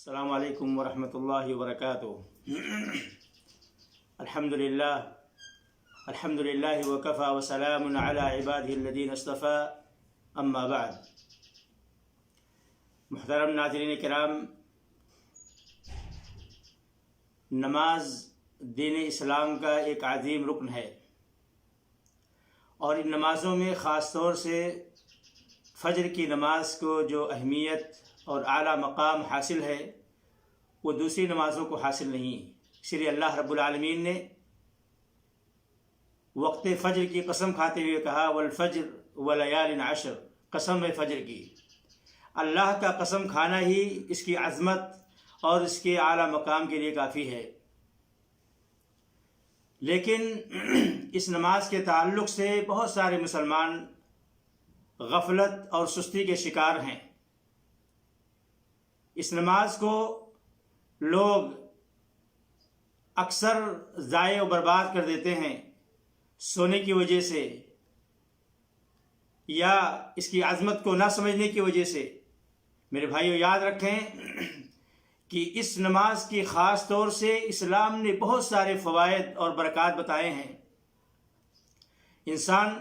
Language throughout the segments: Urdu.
السلام علیکم ورحمۃ اللہ وبرکاتہ۔ الحمدللہ وکفى وسلام علی عباده الذین اصطفى، اما بعد۔ محترم ناظرین کرام، نماز دین اسلام کا ایک عظیم رکن ہے، اور ان نمازوں میں خاص طور سے فجر کی نماز کو جو اہمیت اور اعلیٰ مقام حاصل ہے وہ دوسری نمازوں کو حاصل نہیں۔ اس لیے اللہ رب العالمین نے وقت فجر کی قسم کھاتے ہوئے کہا والفجر ولیال عشر، قسم ہے فجر کی۔ اللہ کا قسم کھانا ہی اس کی عظمت اور اس کے اعلیٰ مقام کے لیے کافی ہے۔ لیکن اس نماز کے تعلق سے بہت سارے مسلمان غفلت اور سستی کے شکار ہیں۔ اس نماز کو لوگ اکثر ضائع و برباد کر دیتے ہیں سونے کی وجہ سے یا اس کی عظمت کو نہ سمجھنے کی وجہ سے۔ میرے بھائیو، یاد رکھیں کہ اس نماز کی خاص طور سے اسلام نے بہت سارے فوائد اور برکات بتائے ہیں۔ انسان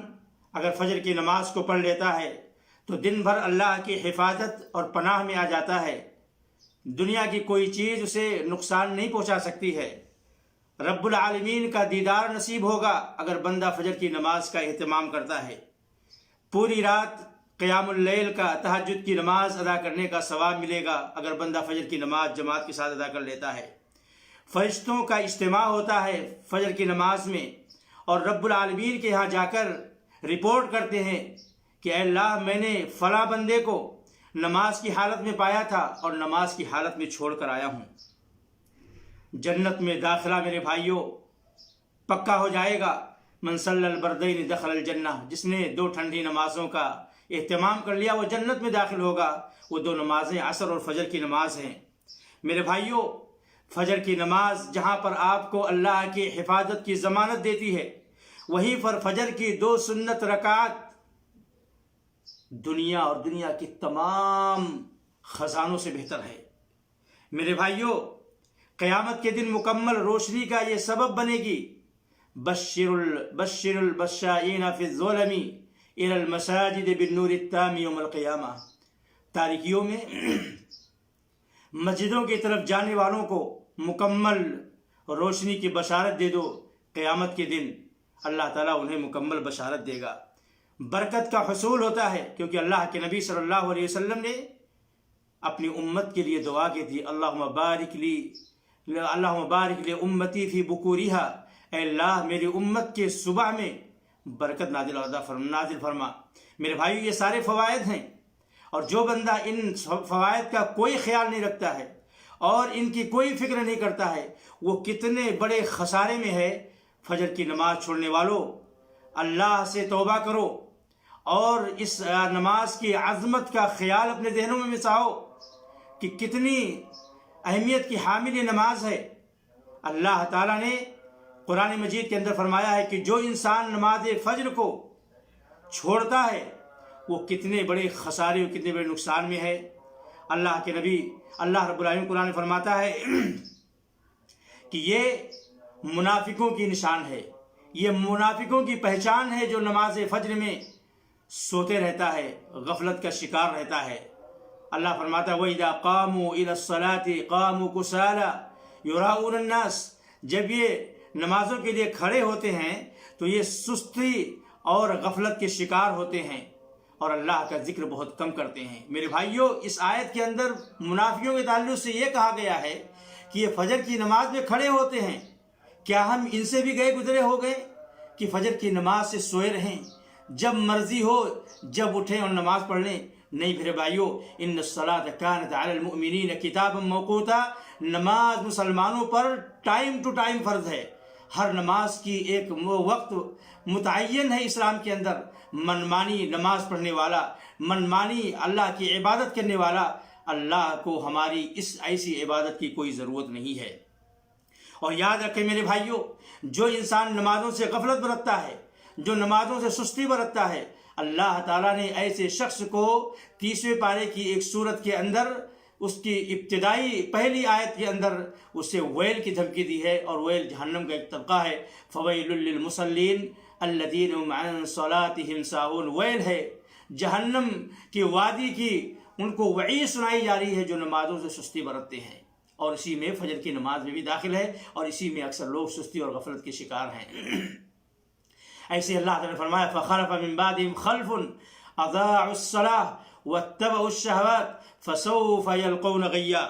اگر فجر کی نماز کو پڑھ لیتا ہے تو دن بھر اللہ کی حفاظت اور پناہ میں آ جاتا ہے۔ دنیا کی کوئی چیز اسے نقصان نہیں پہنچا سکتی ہے۔ رب العالمین کا دیدار نصیب ہوگا اگر بندہ فجر کی نماز کا اہتمام کرتا ہے۔ پوری رات قیام اللیل کا، تہجد کی نماز ادا کرنے کا ثواب ملے گا اگر بندہ فجر کی نماز جماعت کے ساتھ ادا کر لیتا ہے۔ فرشتوں کا اجتماع ہوتا ہے فجر کی نماز میں، اور رب العالمین کے یہاں جا کر رپورٹ کرتے ہیں کہ اے اللہ، میں نے فلاں بندے کو نماز کی حالت میں پایا تھا اور نماز کی حالت میں چھوڑ کر آیا ہوں۔ جنت میں داخلہ میرے بھائیوں پکا ہو جائے گا۔ من صلی البردین دخل الجنہ، جس نے 2 ٹھنڈی نمازوں کا اہتمام کر لیا وہ جنت میں داخل ہوگا۔ وہ 2 نمازیں عصر اور فجر کی نماز ہیں۔ میرے بھائیوں، فجر کی نماز جہاں پر آپ کو اللہ کی حفاظت کی ضمانت دیتی ہے، وہیں پر فجر کی 2 سنت رکعات دنیا اور دنیا کے تمام خزانوں سے بہتر ہے۔ میرے بھائیوں، قیامت کے دن مکمل روشنی کا یہ سبب بنے گی۔ بشر البشائین فی الظلم الی المساجد بالنور التام یوم القیامہ۔ تاریکیوں میں مسجدوں کی طرف جانے والوں کو مکمل روشنی کی بشارت دے دو۔ قیامت کے دن اللہ تعالیٰ انہیں مکمل بشارت دے گا۔ برکت کا حصول ہوتا ہے، کیونکہ اللہ کے نبی صلی اللہ علیہ وسلم نے اپنی امت کے لیے دعا کی تھی، اللہم بارک لی امتی فی بکورہا، اے اللہ میری امت کے صبح میں برکت نازل فرما۔ میرے بھائیو، یہ سارے فوائد ہیں، اور جو بندہ ان فوائد کا کوئی خیال نہیں رکھتا ہے اور ان کی کوئی فکر نہیں کرتا ہے، وہ کتنے بڑے خسارے میں ہے۔ فجر کی نماز چھوڑنے والوں، اللہ سے توبہ کرو اور اس نماز کی عظمت کا خیال اپنے ذہنوں میں بساؤ کہ کتنی اہمیت کی حامل یہ نماز ہے۔ اللہ تعالیٰ نے قرآن مجید کے اندر فرمایا ہے کہ جو انسان نماز فجر کو چھوڑتا ہے وہ کتنے بڑے خسارے اور کتنے بڑے نقصان میں ہے۔ اللہ کے نبی اللہ رب العالمین قرآن میں فرماتا ہے کہ یہ منافقوں کی نشان ہے، یہ منافقوں کی پہچان ہے جو نماز فجر میں سوتے رہتا ہے، غفلت کا شکار رہتا ہے۔ اللہ فرماتا ہے وَإِذَا قَامُوا إِلَى الصَّلَاةِ قَامُوا كُسَالَىٰ يُرَاءُونَ النَّاسَ، جب یہ نمازوں کے لیے کھڑے ہوتے ہیں تو یہ سستی اور غفلت کے شکار ہوتے ہیں اور اللہ کا ذکر بہت کم کرتے ہیں۔ میرے بھائیوں، اس آیت کے اندر منافقوں کے تعلق سے یہ کہا گیا ہے کہ یہ فجر کی نماز میں کھڑے ہوتے ہیں، کیا ہم ان سے بھی گئے گزرے ہو گئے کہ فجر کی نماز سے سوئے رہیں، جب مرضی ہو جب اٹھیں اور نماز پڑھ لیں؟ نہیں میرے بھائیو، ان الصلاۃ کانت علی المؤمنین کتابا موقوتا، نماز مسلمانوں پر ٹائم ٹو ٹائم فرض ہے۔ ہر نماز کی ایک وقت متعین ہے اسلام کے اندر۔ منمانی نماز پڑھنے والا، منمانی اللہ کی عبادت کرنے والا، اللہ کو ہماری اس ایسی عبادت کی کوئی ضرورت نہیں ہے۔ اور یاد رکھیں میرے بھائیوں، جو انسان نمازوں سے غفلت برتتا ہے، جو نمازوں سے سستی برتتا ہے، اللہ تعالیٰ نے ایسے شخص کو 30ویں پارے کی ایک سورت کے اندر اس کی ابتدائی پہلی آیت کے اندر اسے ویل کی دھمکی دی ہے، اور ویل جہنم کا ایک طبقہ ہے۔ فویل للمصلین الذین هم عن صلاتهم ساہون، ویل ہے جہنم کی وادی کی ان کو وعید سنائی جا رہی ہے جو نمازوں سے سستی برتتے ہیں، اور اسی میں فجر کی نماز میں بھی داخل ہے، اور اسی میں اکثر لوگ سستی اور غفلت کے شکار ہیں۔ ایسے اللہ تعالیٰ نے فرمایا فخلف من بعدهم خلف اضاعوا الصلاة واتبعوا الشہوات فسوف یلقون غیا۔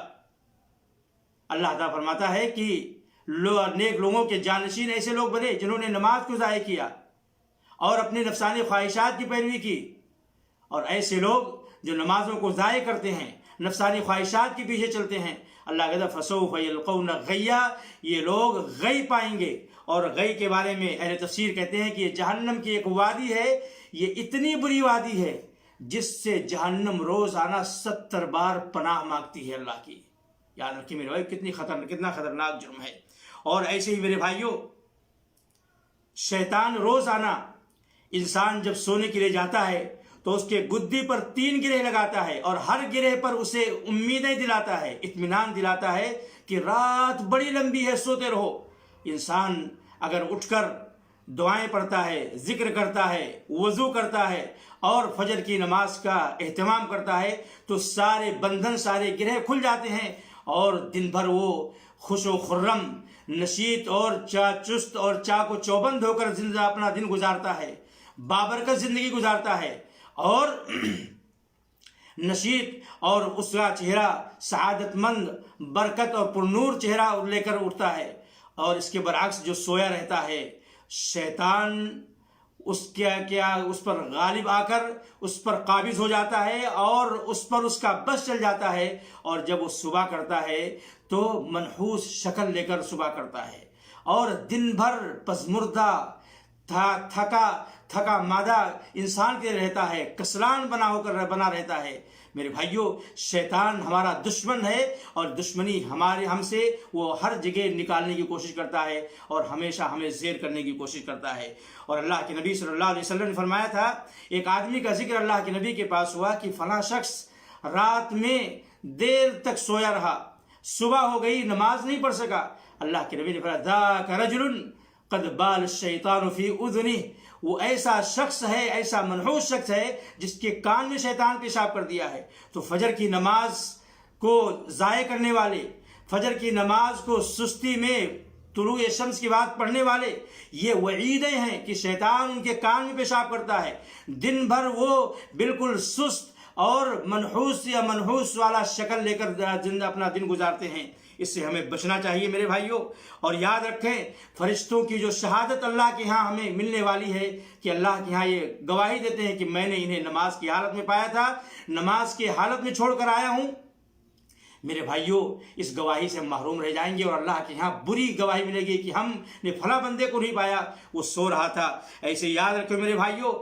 اللہ تعالیٰ فرماتا ہے کہ نیک لوگوں کے جانشین ایسے لوگ بنے جنہوں نے نماز کو ضائع کیا اور اپنی نفسانی خواہشات کی پیروی کی، اور ایسے لوگ جو نمازوں کو ضائع کرتے ہیں، نفسانی خواہشات کے پیچھے چلتے ہیں، اللہ کہتا ہے فسوف یلقون غیا، یہ لوگ غی پائیں گے۔ اور غی کے بارے میں اہل تفسیر کہتے ہیں کہ یہ جہنم کی ایک وادی ہے، یہ اتنی بری وادی ہے جس سے جہنم روزانہ 70 بار پناہ مانگتی ہے اللہ کی۔ یاد رکھیے میرے بھائی کتنا خطرناک جرم ہے۔ اور ایسے ہی میرے بھائیوں، شیطان روزانہ انسان جب سونے کے لیے جاتا ہے تو اس کے گدی پر 3 گرہ لگاتا ہے، اور ہر گرہ پر اسے امیدیں دلاتا ہے، اطمینان دلاتا ہے کہ رات بڑی لمبی ہے، سوتے رہو۔ انسان اگر اٹھ کر دعائیں پڑھتا ہے، ذکر کرتا ہے، وضو کرتا ہے اور فجر کی نماز کا اہتمام کرتا ہے تو سارے بندھن، سارے گرہ کھل جاتے ہیں، اور دن بھر وہ خوش و خرم، نشیط اور چست اور چاق و چوبند ہو کر اپنا دن گزارتا ہے، بابرکت زندگی گزارتا ہے، اور نشیط، اور اس کا چہرہ سعادت مند، برکت اور پرنور چہرہ لے کر اٹھتا ہے۔ اور اس کے برعکس جو سویا رہتا ہے، شیطان اس پر غالب آ کر اس پر قابض ہو جاتا ہے، اور اس پر اس کا بس چل جاتا ہے، اور جب وہ صبح کرتا ہے تو منحوس شکل لے کر صبح کرتا ہے، اور دن بھر پسمردہ، تھکا مادہ انسان کے رہتا ہے، کسلان بنا رہتا ہے۔ میرے بھائیوں، شیطان ہمارا دشمن ہے، اور دشمنی ہم سے وہ ہر جگہ نکالنے کی کوشش کرتا ہے، اور ہمیشہ ہمیں زیر کرنے کی کوشش کرتا ہے۔ اور اللہ کے نبی صلی اللہ علیہ وسلم نے فرمایا تھا، ایک آدمی کا ذکر اللہ کے نبی کے پاس ہوا کہ فلاں شخص رات میں دیر تک سویا رہا، صبح ہو گئی، نماز نہیں پڑھ سکا۔ اللہ کے نبی نے فرمایا ذاک رجل قد بال الشیطان فی اذنہ، وہ ایسا شخص ہے، ایسا منحوس شخص ہے جس کے کان میں شیطان پیشاب کر دیا ہے۔ تو فجر کی نماز کو ضائع کرنے والے، فجر کی نماز کو سستی میں طلوع شمس کی بات پڑھنے والے، یہ وعیدیں ہیں کہ شیطان ان کے کان میں پیشاب کرتا ہے، دن بھر وہ بالکل سست اور منحوس والا شکل لے کر اپنا دن گزارتے ہیں۔ اس سے ہمیں بچنا چاہیے میرے بھائیوں، اور یاد رکھیں فرشتوں کی جو شہادت اللہ کے ہاں ہمیں ملنے والی ہے کہ اللہ کے ہاں یہ گواہی دیتے ہیں کہ میں نے انہیں نماز کی حالت میں پایا تھا، نماز کی حالت میں چھوڑ کر آیا ہوں۔ میرے بھائیوں، اس گواہی سے ہم محروم رہ جائیں گے، اور اللہ کے ہاں بری گواہی ملے گی کہ ہم نے فلاں بندے کو نہیں پایا، وہ سو رہا تھا۔ ایسے یاد رکھو میرے بھائیوں،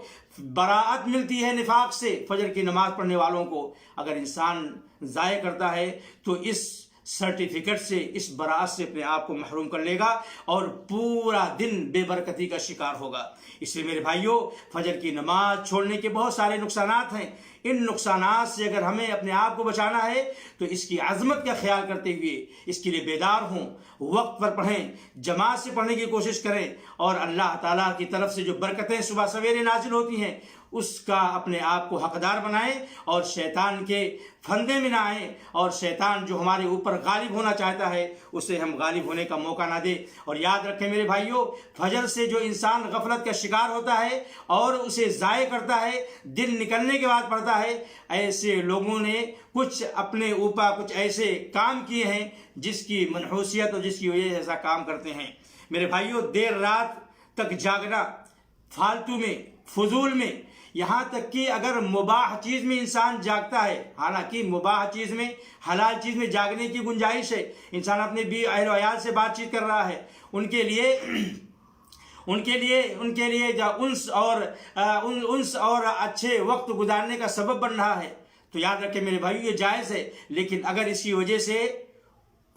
براعت ملتی ہے نفاق سے فجر کی نماز پڑھنے والوں کو۔ اگر انسان ضائع کرتا ہے تو اس سرٹیفکیٹ سے، اس براعت سے اپنے آپ کو محروم کر لے گا، اور پورا دن بے برکتی کا شکار ہوگا۔ اس لیے میرے بھائیوں، فجر کی نماز چھوڑنے کے بہت سارے نقصانات ہیں۔ ان نقصانات سے اگر ہمیں اپنے آپ کو بچانا ہے تو اس کی عظمت کا خیال کرتے ہوئے اس کے لیے بیدار ہوں، وقت پر پڑھیں، جماعت سے پڑھنے کی کوشش کریں، اور اللہ تعالیٰ کی طرف سے جو برکتیں صبح سویرے نازل ہوتی ہیں اس کا اپنے آپ کو حقدار بنائیں، اور شیطان کے پھندے میں نہ آئیں، اور شیطان جو ہمارے اوپر غالب ہونا چاہتا ہے اسے ہم غالب ہونے کا موقع نہ دیں۔ اور یاد رکھیں میرے بھائیوں، فجر سے جو انسان غفلت کا شکار ہوتا ہے اور اسے ضائع کرتا ہے، دن نکلنے کے بعد پڑھتا ہے، ایسے لوگوں نے کچھ اپنے اوپر کچھ ایسے کام کیے ہیں جس کی منحوسیت اور جس کی وجہ سے ایسا کام کرتے ہیں۔ میرے بھائیوں، دیر رات تک جاگنا، فالتو میں، فضول میں، یہاں تک کہ اگر مباح چیز میں انسان جاگتا ہے، حالانکہ مباح چیز میں، حلال چیز میں جاگنے کی گنجائش ہے، انسان اپنے اہل و عیال سے بات چیت کر رہا ہے، ان کے لیے انس اور اچھے وقت گزارنے کا سبب بن رہا ہے، تو یاد رکھیں میرے بھائیو یہ جائز ہے۔ لیکن اگر اسی وجہ سے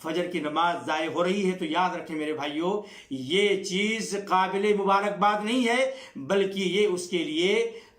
فجر کی نماز ضائع ہو رہی ہے تو یاد رکھیں میرے بھائیوں، یہ چیز قابل مبارکباد نہیں ہے، بلکہ یہ اس کے لیے